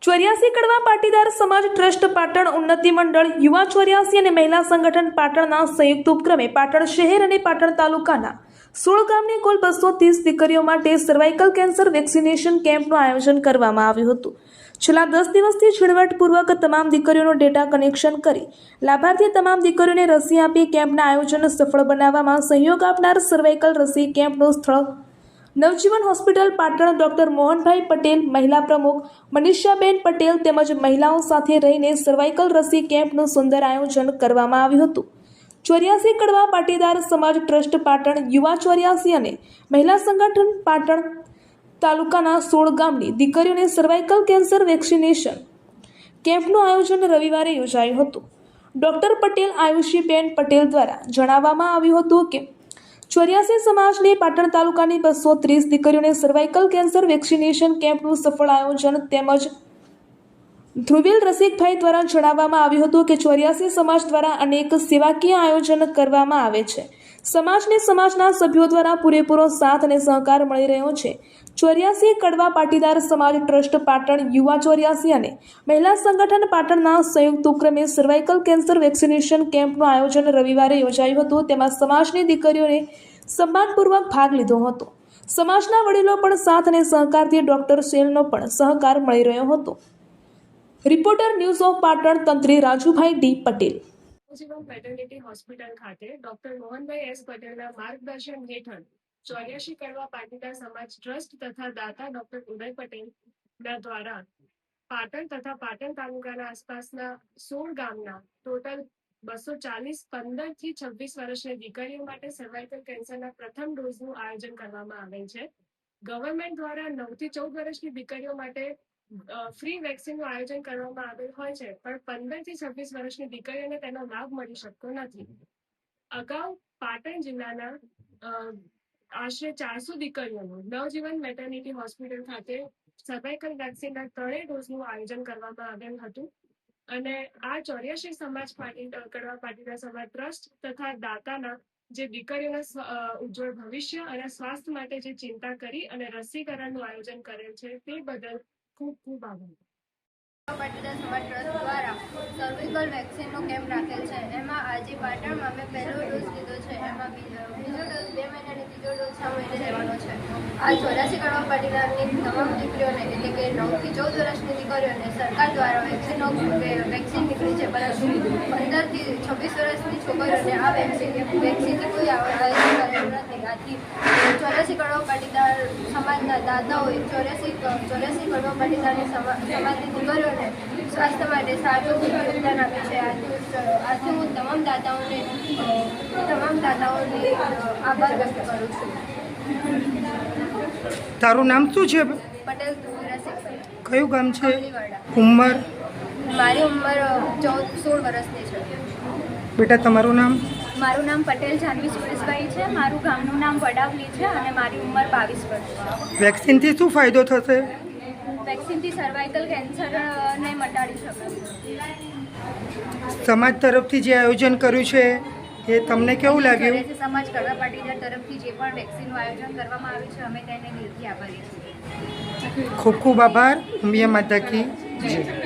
ચોર્યાસી કડવા પાટીદાર સમાજ ટ્રસ્ટ પાટણ ઉન્નતિ મંડળ યુવા ચોર્યાસી અને મહિલા સંગઠન પાટણના સંયુક્ત ઉપક્રમે પાટણ શહેર અને પાટણ તાલુકાના 16 ગામની કુલ 230 દીકરીઓ માટે સર્વાઇકલ કેન્સર વેક્સિનેશન કેમ્પનું આયોજન કરવામાં આવ્યું હતું। છેલ્લા 10 દિવસથી ઝીણવટપૂર્વક તમામ દીકરીઓનો ડેટા કનેક્શન કરી લાભાર્થી તમામ દીકરીઓને રસી આપી કેમ્પના આયોજન સફળ બનાવવામાં સહયોગ આપનાર સર્વાઇકલ રસી કેમ્પનું સ્થળ નવજીવન હોસ્પિટલ પાટણ ડોક્ટર મોહનભાઈ પટેલ, મહિલા પ્રમુખ મનીષાબેન પટેલ તેમજ મહિલાઓ સાથે રહીને સર્વાઇકલ રસી કેમ્પનું સુંદર આયોજન કરવામાં આવ્યું હતું। ચોર્યાસી કડવા પાટીદાર સમાજ ટ્રસ્ટ પાટણ યુવા ચોર્યાસી અને મહિલા સંગઠન પાટણ તાલુકાના 16 ગામની દીકરીઓને સર્વાઇકલ કેન્સર વેક્સિનેશન કેમ્પનું આયોજન રવિવારે યોજાયું હતું। ડોક્ટર પટેલ આયુષીબેન પટેલ દ્વારા જણાવવામાં આવ્યું હતું કે ચોર્યાસી સમાજની પાટણ તાલુકાની 230 દીકરીઓને સર્વાઇકલ કેન્સર વેક્સિનેશન કેમ્પનું સફળ આયોજન તેમજ ધ્રુવીલ રસિકભાઈ દ્વારા જણાવવામાં આવ્યું હતું કે ચોર્યાસી સમાજ દ્વારા અનેક સેવાકીય આયોજન કરવામાં આવે છે। સમાજને સમાજના સભ્યો દ્વારા પૂરેપૂરો સાથ અને સહકાર મળી રહ્યો છે। ચોર્યાસી કડવા પાટીદાર સમાજ ટ્રસ્ટ પાટણ યુવા ચોર્યાસી અને મહિલા સંગઠન પાટણના સંયુક્ત ઉપક્રમે સર્વાઇકલ કેન્સર વેક્સિનેશન કેમ્પનું આયોજન રવિવારે યોજાયું હતું। તેમાં સમાજની દીકરીઓને સન્માનપૂર્વક ભાગ લીધો હતો। સમાજના વડીલો પણ સાથ અને સહકારથી ડોક્ટર સેલનો પણ સહકાર મળી રહ્યો હતો। રિપોર્ટર ન્યૂઝ ઓફ પાટણ તંત્રી Rajubhai D Patel. Navjivan maternity hospital ખાતે ડોક્ટર મોહનભાઈ એસ પટેલના માર્ગદર્શન હેઠળ 84 કડવા પાટીદાર સમાજ ટ્રસ્ટ તથા દાતા ડોક્ટર ઉદય પટેલના દ્વારા પાટણ તથા પાટણ તાલુકાના આસપાસના 16 ગામના ટોટલ 240 15 થી 26 વર્ષની દીકરીઓ માટે સર્વાઇકલ કેન્સરના પ્રથમ ડોઝનું આયોજન કરવામાં આવેલ છે। ગવર્મેન્ટ દ્વારા 9 થી 14 વર્ષની દીકરીઓ માટે ફ્રી વેક્સિનનું આયોજન કરવામાં આવેલ હોય છે, પણ 15 થી 26 વર્ષની દીકરીઓને તેનો લાભ મળી શકતો નથી। અગાઉ પાટણ જિલ્લાના આશરે 400 દીકરીઓનું નવજીવન મેટર્નિટી હોસ્પિટલ ખાતે સર્વાઇકલ વેક્સિનના 3 ડોઝનું આયોજન કરવામાં આવેલ હતું અને આ 84 સમાજ કડવા પાટીદાર સમાજ ટ્રસ્ટ તથા દાતાના જે દીકરીઓના ઉજ્જવળ ભવિષ્ય અને સ્વાસ્થ્ય માટે જે ચિંતા કરી અને રસીકરણનું આયોજન કરેલ છે તે બદલ ખૂબ ખૂબ આભાર। પાટીદાર સમાજ ટ્રસ્ટ દ્વારા સર્વાઇકલ વેક્સિનનો કેમ્પ રાખેલ છે। એમાં આજે પાટણમાં મેં પહેલો ડોઝ લીધો છે, એમાં બીજો ડોઝ 2 મહિના અને ત્રીજો ડોઝ 6 મહિને લેવાનો છે। આ 84 કડવા પાટીદારની તમામ દીકરીઓને એટલે કે 9 થી 14 વર્ષની દીકરીઓને સરકાર દ્વારા વેક્સિન નીકળી છે, પરંતુ 15 થી 26 વર્ષની છોકરીઓને આ વેક્સિનની કોઈ આયોજન કરેલું નથી। આથી 84 કડવા પાટીદાર સમાજના દાતાઓએ 84 કડવા પાટીદારની સમાજની દીકરીઓને સ્વાસ્થ્ય માટે સારું યોગદાન આપ્યું છે। આથી હું તમામ દાતાઓને આભાર વ્યક્ત કરું છું। તારું નામ શું છે? પટેલ ધ્રુવીરાસિકભાઈ। કયું ગામ છે? અમલીવાડા। ઉંમર? મારી ઉંમર 16 વર્ષની છે। બેટા તમારું નામ? મારું નામ પટેલ જાનવી સુરેશભાઈ છે। મારું ગામનું નામ વડાવલી છે અને મારી ઉંમર 22 વર્ષ છે। વેક્સિનથી શું ફાયદો થશે? વેક્સિનથી સર્વાઇકલ કેન્સરને મટાડી શકાય। સમાજ તરફથી જે આયોજન કર્યું છે એ તમને કેવું લાગ્યું? સમાજ કડવા પાટીદાર તરફથી જે પણ વેક્સિનનું આયોજન કરવામાં આવ્યું છે અમે તેને દિલથી આભારી છીએ। ખૂબ ખૂબ આભાર। અંબિયા માતા કી જય।